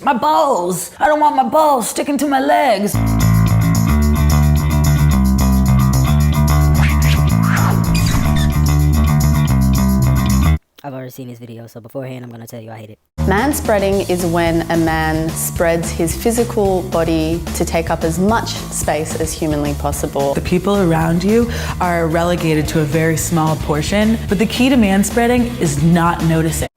My balls! I don't want my balls sticking to my legs. I've already seen this video, so beforehand I'm gonna tell you I hate it. Manspreading is when a man spreads his physical body to take up as much space as humanly possible. The people around you are relegated to a very small portion, but the key to manspreading is not noticing.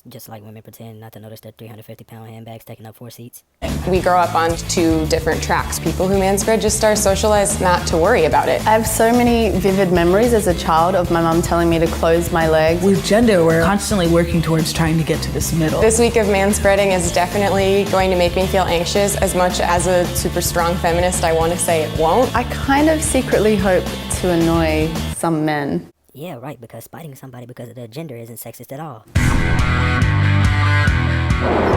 Just like women pretend not to notice their 350-pound handbags taking up 4 seats. We grow up on 2 different tracks. People who manspread just are socialized not to worry about it. I have so many vivid memories as a child of my mum telling me to close my legs. With gender, we're constantly working towards trying to get to this middle. This week of manspreading is definitely going to make me feel anxious. As much as a super strong feminist, I want to say it won't. I kind of secretly hope to annoy some men. Yeah, right, because spiting somebody because of their gender isn't sexist at all.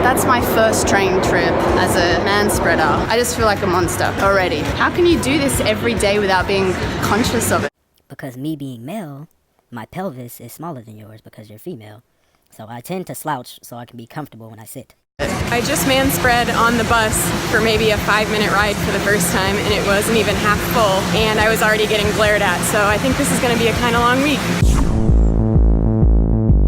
That's my first train trip as a manspreader. I just feel like a monster already. How can you do this every day without being conscious of it? Because me being male, my pelvis is smaller than yours because you're female. So I tend to slouch so I can be comfortable when I sit. I just manspread on the bus for maybe a 5-minute ride for the first time, and it wasn't even half full, and I was already getting glared at, so I think this is going to be a kind of long week.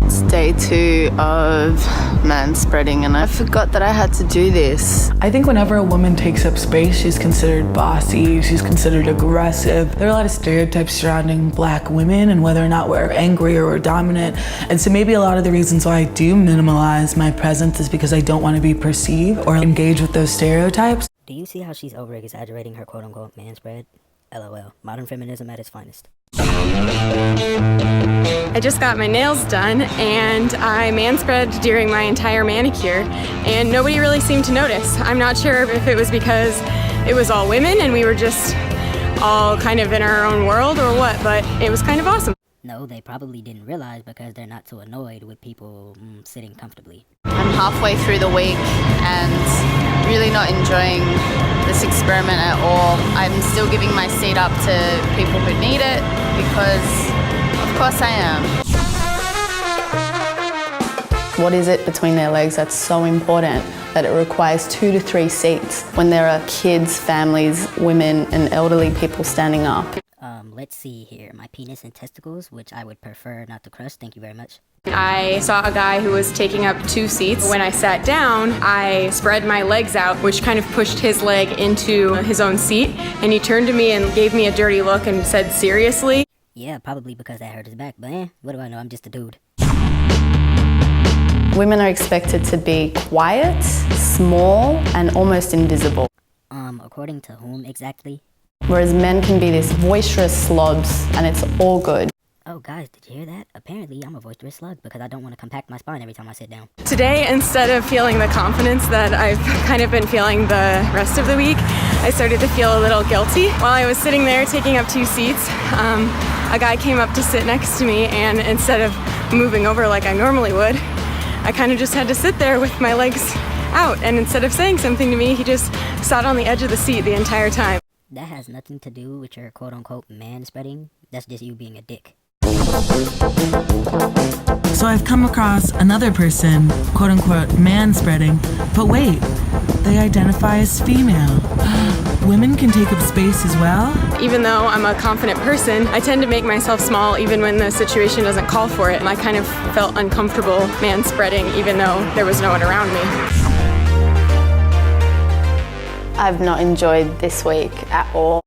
It's day 2 of manspreading, and I forgot that I had to do this. I think whenever a woman takes up space, she's considered bossy, she's considered aggressive. There are a lot of stereotypes surrounding black women and whether or not we're angry or we're dominant. And so maybe a lot of the reasons why I do minimalize my presence is because I don't want to be perceived or engage with those stereotypes. Do you see how she's over-exaggerating her quote-unquote manspread? LOL. Modern feminism at its finest. I just got my nails done, and I manspread during my entire manicure, and nobody really seemed to notice. I'm not sure if it was because it was all women and we were just all kind of in our own world or what, but it was kind of awesome. No, they probably didn't realize because they're not so annoyed with people sitting comfortably. I'm halfway through the week and really not enjoying this experiment at all. I'm still giving my seat up to people who need it because, of course, I am. What is it between their legs that's so important that it requires 2 to 3 seats when there are kids, families, women, and elderly people standing up? Let's see here. My penis and testicles, which I would prefer not to crush. Thank you very much. I saw a guy who was taking up 2 seats. When I sat down, I spread my legs out, which kind of pushed his leg into his own seat, and he turned to me and gave me a dirty look and said, "Seriously?" Yeah, probably because that hurt his back, but what do I know? I'm just a dude. Women are expected to be quiet, small, and almost invisible. According to whom exactly? Whereas men can be this boisterous slobs, and it's all good. Oh, guys, did you hear that? Apparently, I'm a boisterous slug because I don't want to compact my spine every time I sit down. Today, instead of feeling the confidence that I've kind of been feeling the rest of the week, I started to feel a little guilty. While I was sitting there taking up 2 seats, a guy came up to sit next to me, and instead of moving over like I normally would, I kind of just had to sit there with my legs out, and instead of saying something to me, he just sat on the edge of the seat the entire time. That has nothing to do with your quote-unquote man-spreading. That's just you being a dick. So I've come across another person, quote-unquote, man-spreading, but wait, they identify as female. Women can take up space as well? Even though I'm a confident person, I tend to make myself small even when the situation doesn't call for it. I kind of felt uncomfortable man-spreading even though there was no one around me. I've not enjoyed this week at all.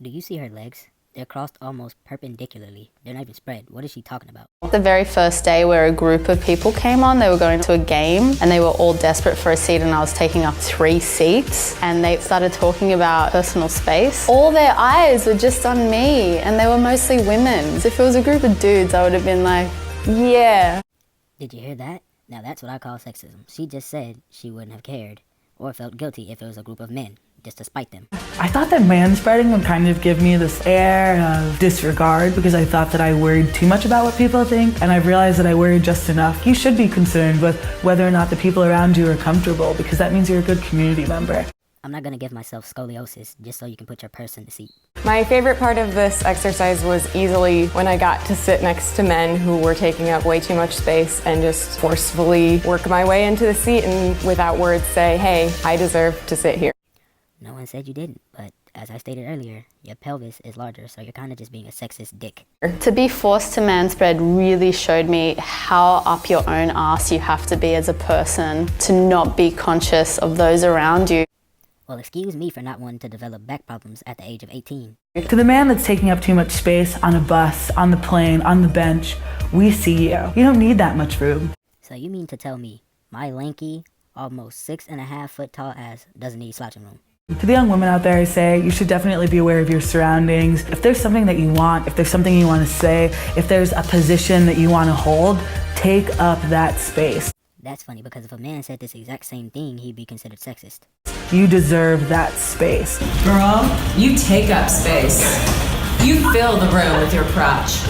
Do you see her legs? They're crossed almost perpendicularly. They're not even spread. What is she talking about? The very first day where a group of people came on, they were going to a game and they were all desperate for a seat and I was taking up 3 seats and they started talking about personal space. All their eyes were just on me and they were mostly women. If it was a group of dudes, I would have been like, yeah. Did you hear that? Now that's what I call sexism. She just said she wouldn't have cared or felt guilty if it was a group of men, just to spite them. I thought that manspreading would kind of give me this air of disregard because I thought that I worried too much about what people think, and I've realized that I worried just enough. You should be concerned with whether or not the people around you are comfortable because that means you're a good community member. I'm not gonna give myself scoliosis just so you can put your purse in the seat. My favorite part of this exercise was easily when I got to sit next to men who were taking up way too much space and just forcefully work my way into the seat and without words say, hey, I deserve to sit here. No one said you didn't, but as I stated earlier, your pelvis is larger, so you're kind of just being a sexist dick. To be forced to manspread really showed me how up your own ass you have to be as a person to not be conscious of those around you. Well, excuse me for not wanting to develop back problems at the age of 18. To the man that's taking up too much space on a bus, on the plane, on the bench, we see you. You don't need that much room. So you mean to tell me my lanky, almost 6.5 foot tall ass doesn't need slouching room? To the young women out there, I say you should definitely be aware of your surroundings. If there's something that you want, if there's something you want to say, if there's a position that you want to hold, take up that space. That's funny because if a man said this exact same thing, he'd be considered sexist. You deserve that space. Girl, you take up space. You fill the room with your crotch.